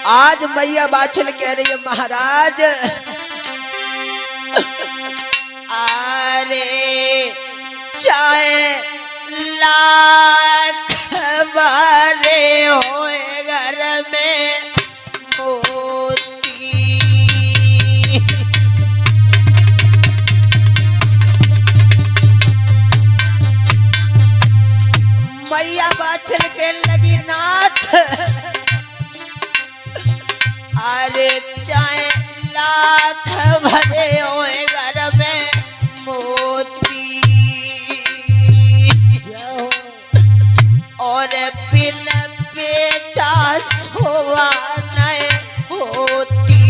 आज मैया बाछल कह रही है महाराज, अरे चाहे लाख बारे होए घर में होती, मैया बाछल के लगी नाथ, अरे चाहे लाख भरे होए घर में मोती, और बिन बेटा सोवा नहीं होती।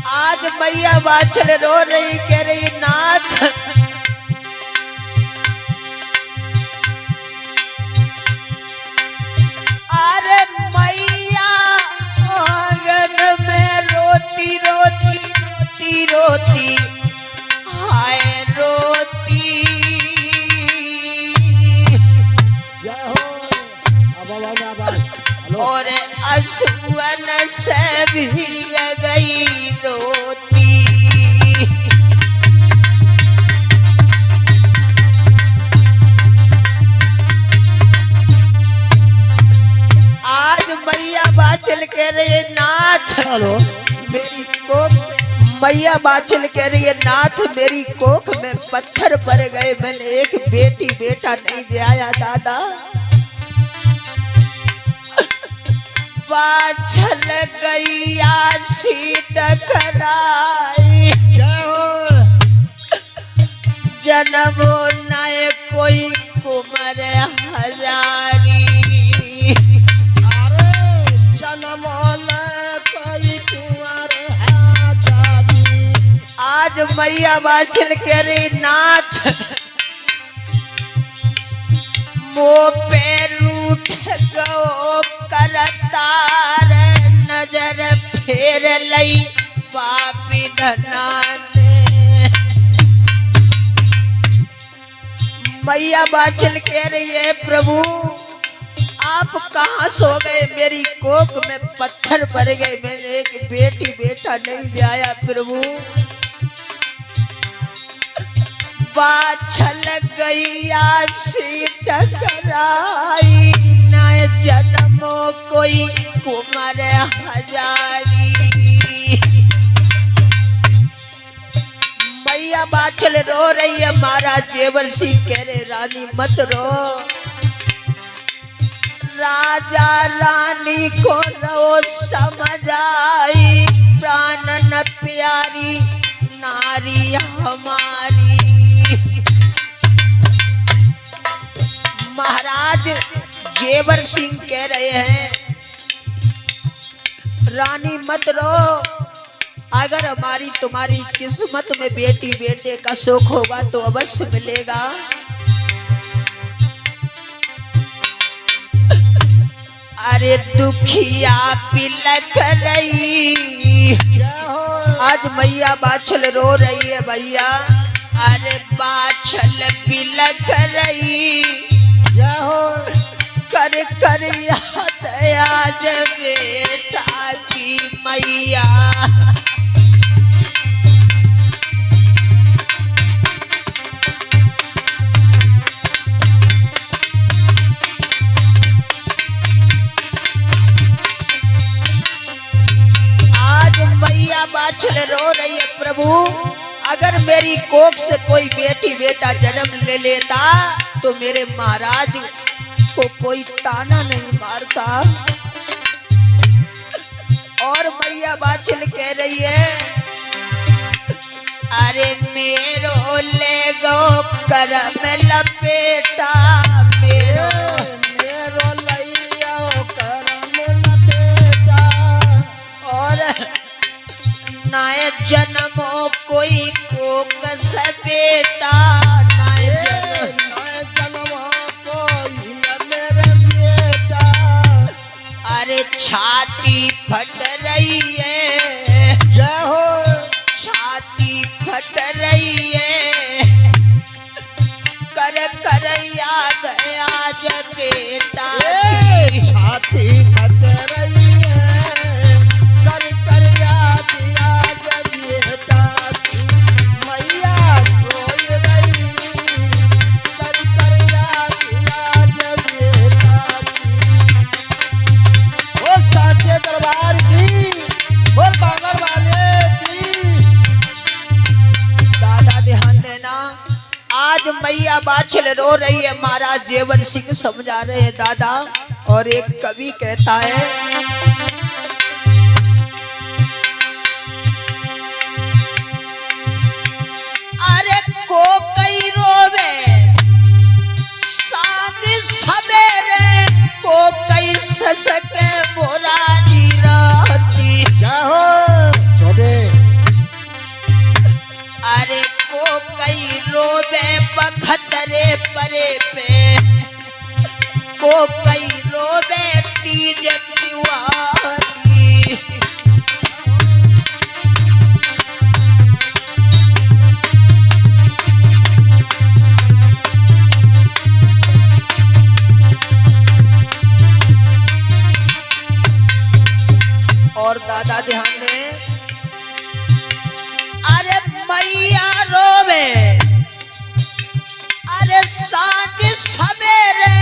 आज मैया बाछल रो रही, कह रही नाथ, अरे मैया आंगन में रोती रोती रोती रोती हाय रोती, और अश्वन से भीग गई धोती। आज मैया बाछल कह रही है नाथ, मेरी कोख से, मैया बाछल कह रही है नाथ, मेरी कोख में पत्थर पड़ गए, मैंने एक बेटी बेटा नहीं दिया दादा। बाछल गैया सीट कराई, जन्मो नए कोई कुमर हजारी, आज मैया बाछल कह रही नाथ, मो पैर उठ गो करतार, नजर फेर लई पापी धनाने। मैया बाछल कह रही है प्रभु आप कहाँ सो गए, मेरी कोख में पत्थर पड़ गए, मैंने एक बेटी बेटा नहीं दिया प्रभु। बाछल गैया सीट कराई, नए जन्मो कोई कुमार हजारी। मैया बाछल रो रही है, महाराज जेवर सिंह कह रहे रानी मत रो, राजा रानी को रो समझ आई, प्राण न प्यारी नारी हमारी। महाराज जेवर सिंह कह रहे हैं रानी मत रो, अगर हमारी तुम्हारी किस्मत में बेटी बेटे का सुख होगा तो अवश्य मिलेगा। अरे दुखिया पिलक रही, आज मैया बाछल रो रही है भैया, अरे बाछल पिलक रही, कर कर याद आज बेटा की मैया। आज मैया बाछल रो रही है प्रभु, अगर मेरी कोख से कोई बेटी बेटा जन्म ले लेता तो मेरे महाराज को कोई ताना नहीं मारता। और मैया बाछल कह रही है, अरे मेरो ले गो करम लपेटा, मेरो मेरो लैया करम लपेटा, और नाय जन्मो कोई कोक से बेटा, नाय जन्मो कोई मेरे बेटा। अरे छाती फट रही है, जय हो छाती छाती फट रही है, कर कर याद आज बेटा की। छाती फट रही है, कर कर याद आज बेटा की। मैया रोई रही, कर कर याद आज बेटा की। ओ साचे दरबार की, बोल बांगर वाले की। दादा ध्यान देना, आज मैया बाछल रो रही है, महाराज जेवर सिंह समझा रहे हैं दादा। और एक कवि कहता है, अरे को कई रोवे सांझ सवेरे, को कई ससके बोरानी रहती। क्या हो छोटे? अरे को कई रोवे बखतरे परे पे, को कई रोवे तीज त्योहारी। और दादा ध्यान दें, अरे मैया रोवे, अरे सांझ सवेरे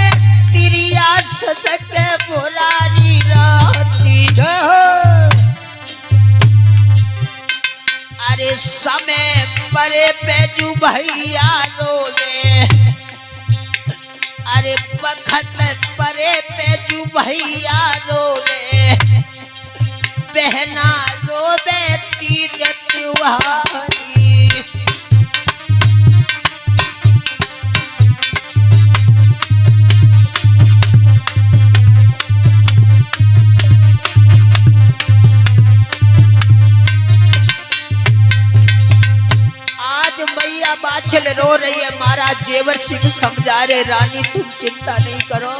तिरिया ससके बोलानी रहती। क्या हो? अरे समय परे पे जू भैया रोवे, अरे बखत परे पे जू भैया रोवे, बहना रोवे तीज त्योहारी। आज मैया बाछल रो रही है, महाराज जेवर सिंह समझा रहे, रानी तुम चिंता नहीं करो।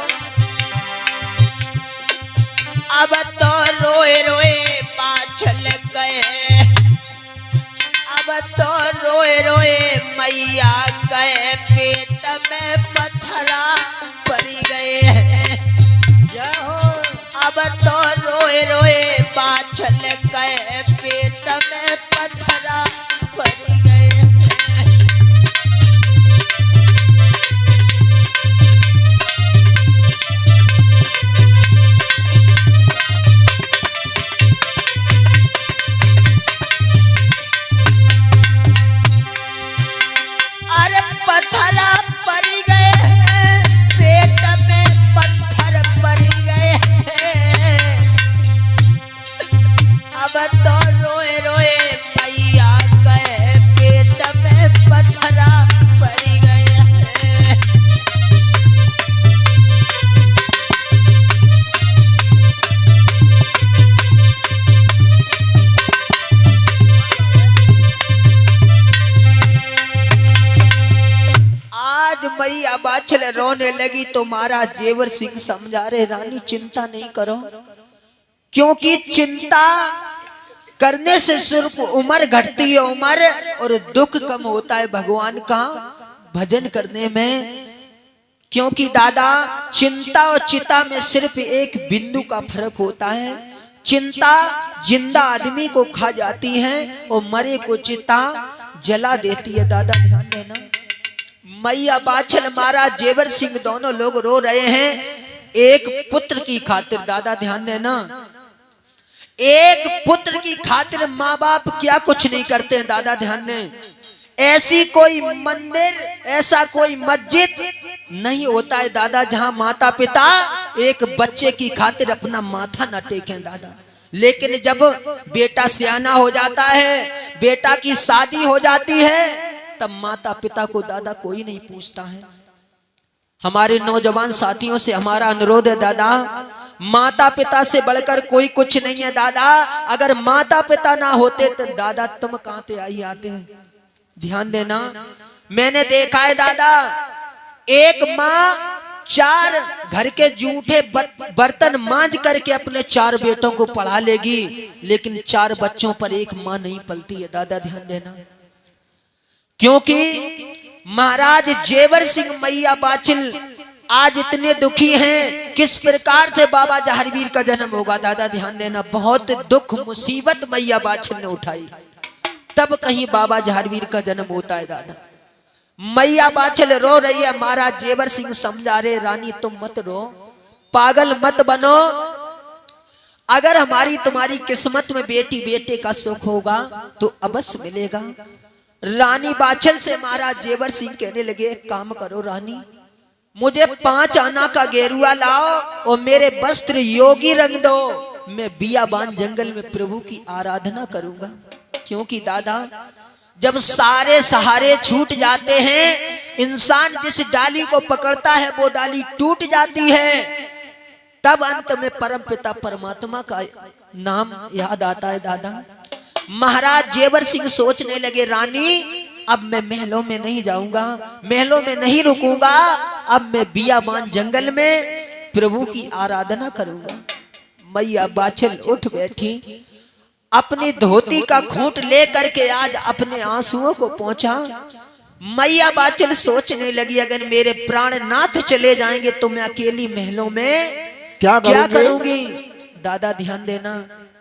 अब तो रोए रोए बाछल गए, अब तो रोए रोए मैया गए, पेट में पत्थरा पड़ी गए हैं। क्या हो? अब तो रोए रोए बाछल गए, पेट में पत्थरा पड़ी गए हैं। अरे पत्थरा पड़ी गए हैं, पेट में पत्थर पड़ी गए हैं। अब तो रोए रोए मैया गए, पेट में पत्थरा पड़ी गए हैं। आज मैया बाछल रोने लगी तो महाराज जेवर सिंह समझा रहे, रानी चिंता नहीं करो, क्योंकि चिंता करने से सिर्फ उम्र घटती है उम्र, और दुख कम होता है भगवान का भजन करने में। क्योंकि दादा चिंता और चिता में सिर्फ एक बिंदु का फर्क होता है। चिंता जिंदा आदमी को खा जाती है और मरे को चिता जला देती है। दादा ध्यान देना, मैया बाछल महाराज जेवर सिंह दोनों लोग रो रहे हैं एक पुत्र की खातिर। दादा ध्यान देना, एक पुत्र की खातिर माँ बाप क्या कुछ नहीं करते हैं। दादा ध्यान दें, ऐसी कोई मंदिर, ऐसा कोई मस्जिद नहीं होता है दादा जहां माता पिता एक बच्चे की खातिर अपना माथा न टेकें दादा। लेकिन जब बेटा सियाना हो जाता है, बेटा की शादी हो जाती है, तब माता पिता को दादा कोई नहीं पूछता है। हमारे नौजवान साथियों से हमारा अनुरोध है दादा, माता पिता से बढ़कर कोई कुछ नहीं है दादा। अगर माता पिता ना होते तो दादा तुम कहां से आई आते हैं। ध्यान देना, मैंने देखा है दादा, एक माँ 4 घर के जूठे बर्तन मांज करके अपने 4 बेटों को पढ़ा लेगी, लेकिन 4 बच्चों पर एक मां नहीं पलती है। दादा ध्यान देना, क्योंकि महाराज जेवर सिंह मैया बाछिल आज इतने दुखी हैं। किस प्रकार से बाबा जहारवीर का जन्म होगा? दादा ध्यान देना, बहुत दुख मुसीबत मैया बाछिल ने उठाई, तब कहीं बाबा जहारवीर का जन्म होता है। दादा मैया बाछिल रो रही है, महाराज जेवर सिंह समझा रहे, रानी तुम मत रो, पागल मत बनो, अगर हमारी तुम्हारी किस्मत में बेटी बेटे का सुख होगा तो अवश्य मिलेगा। रानी बाछिल से महाराज जेवर सिंह कहने लगे, एक काम करो रानी, मुझे 5 आना का गेरुआ लाओ और मेरे वस्त्र योगी रंग दो, मैं बियाबान जंगल में प्रभु की आराधना करूंगा। क्योंकि दादा जब सारे सहारे छूट जाते हैं, इंसान जिस डाली को पकड़ता है वो डाली टूट जाती है, तब अंत में परमपिता परमात्मा का नाम याद आता है। दादा महाराज जेवर सिंह सोचने लगे, रानी अब मैं महलों में नहीं जाऊंगा, महलों में नहीं रुकूंगा, अब मैं बियाबान जंगल में प्रभु की आराधना करूंगा। मैया बाछिल उठ बैठी, अपनी धोती का खूंट ले करके आज अपने आंसुओं को पहुंचा। मैया बाछिल सोचने लगी, अगर मेरे प्राणनाथ चले जाएंगे तो मैं अकेली महलों में क्या करूंगी? दादा ध्यान देना,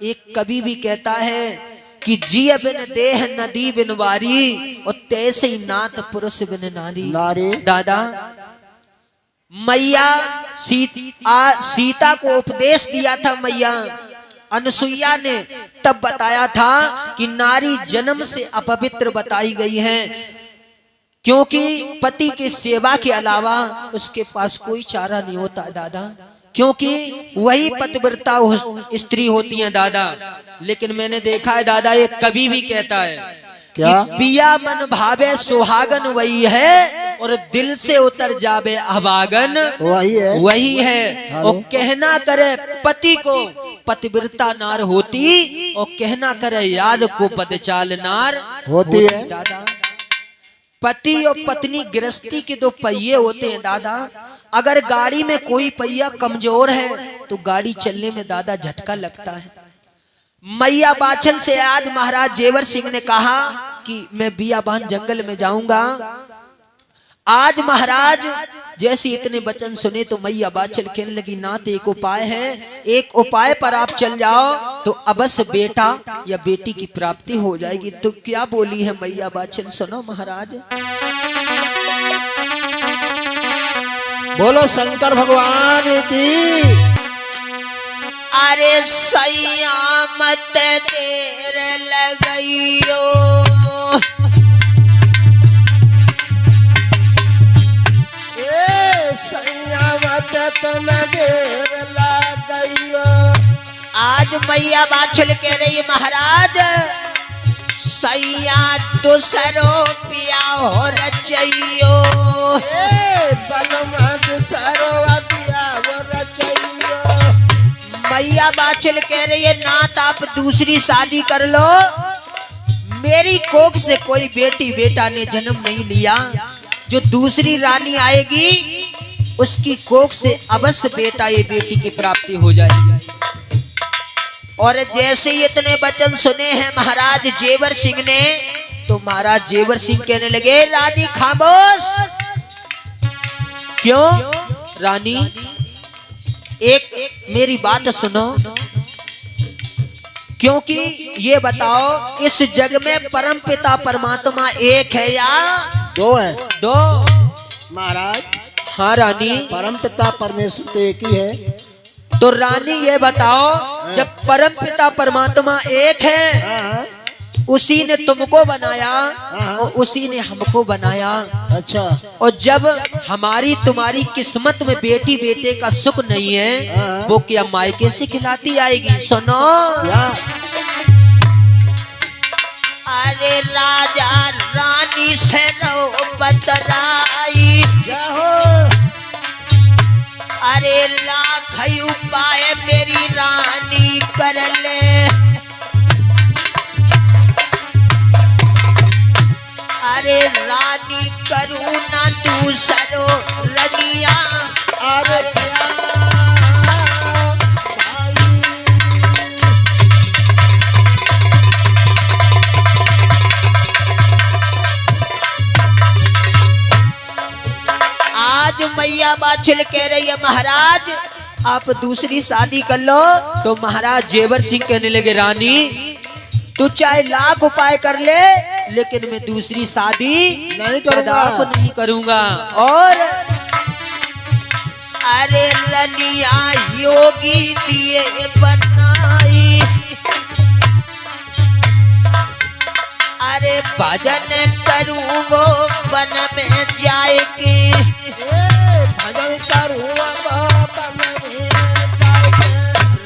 एक कवि भी कहता है कि जिय बिन देह नदी बिन वारी, और तैसे ही नाथ पुरुष बिन नारी। दादा मैया सीता को उपदेश दिया था, मैया अनुसुईया ने तब बताया था कि नारी जन्म से अपवित्र बताई गई है, क्योंकि पति की सेवा के अलावा उसके पास कोई चारा नहीं होता। दादा क्योंकि वही पतिव्रता स्त्री होती हैं। दादा लेकिन मैंने देखा है दादा, एक कवि भी कहता है क्या? कि पिया मन भावे सुहागन वही है, और दिल से उतर जावे अभागन वही है। और कहना करे पति को पतिव्रता नार होती, और कहना करे याद को बदचाल नार होती है। दादा पति और पत्नी गृहस्थी के 2 पहिए होते हैं। दादा अगर गाड़ी में कोई पहिया कमजोर है तो गाड़ी चलने में दादा झटका लगता है। मैया बाछिल से आज महाराज जेवर सिंह ने कहा कि मैं बियाबान जंगल में जाऊंगा। आज महाराज जैसे इतने वचन सुने तो मैया बाछिल कहने लगी, नाथ एक उपाय है, एक उपाय पर आप चल जाओ तो अवश्य बेटा या बेटी की प्राप्ति हो जाएगी। तो क्या बोली है मैया बाछिल, सुनो महाराज। बोलो शंकर भगवान की। अरे सैया मत देर लगइयो, सैया मत तुम देर लगइयो। आज मैया बाछिल कह रही है, महाराज सैया दूसरो पिया हो रचइयो, मैया बाछिल कह रही है, नाथ आप दूसरी शादी कर लो, मेरी कोख से कोई बेटी बेटा ने जन्म नहीं लिया, जो दूसरी रानी आएगी उसकी कोख से अवश्य बेटा ये बेटी की प्राप्ति हो जाएगी। और जैसे ही इतने वचन सुने हैं महाराज जेवर सिंह ने, तो महाराज जेवर सिंह कहने लगे, रानी खामोश। क्यों रानी, एक मेरी बात सुनो, क्योंकि ये बताओ इस जग में परम पिता परमात्मा एक है या 2 है? 2 महाराज। हाँ रानी, परम पिता परमेश्वर तो एक ही है। तो रानी ये बताओ, जब परम पिता परमात्मा एक है, उसी ने तुमको बनाया और उसी ने हमको बनाया। अच्छा। और जब हमारी तुम्हारी किस्मत में बेटी बेटे का सुख नहीं है, वो क्या मायके से खिलाती आएगी? सुनो, अरे राजा रानी से नौबत आई, अरे लाख उपाय मेरी रानी कर ले, अरे रानी करूँ ना दूसरो रनिया, अरे क्या भाई आज मैया बाछिल कह रही है महाराज आप दूसरी शादी कर लो। तो महाराज जेवर सिंह कहने लगे रानी तू चाहे लाख उपाय कर ले लेकिन मैं दूसरी शादी नहीं करूंगा। कदापि नहीं करूंगा। और अरे रनिया योगी दिए बनाई अरे भजन करूंगो वन में जाए के भजन करूंगा बन में जाके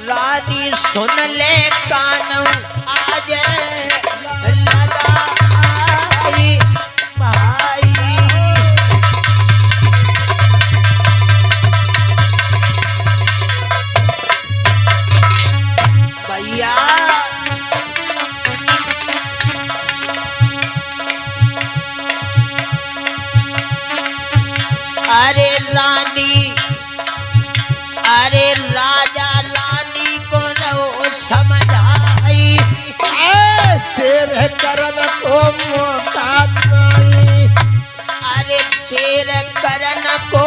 रानी सुन ले कानू आज लगा आई भाई भैया अरे रानी अरे राजा रानी को रो समझाई तेरे करन को मौका नहीं अरे तेरे करन को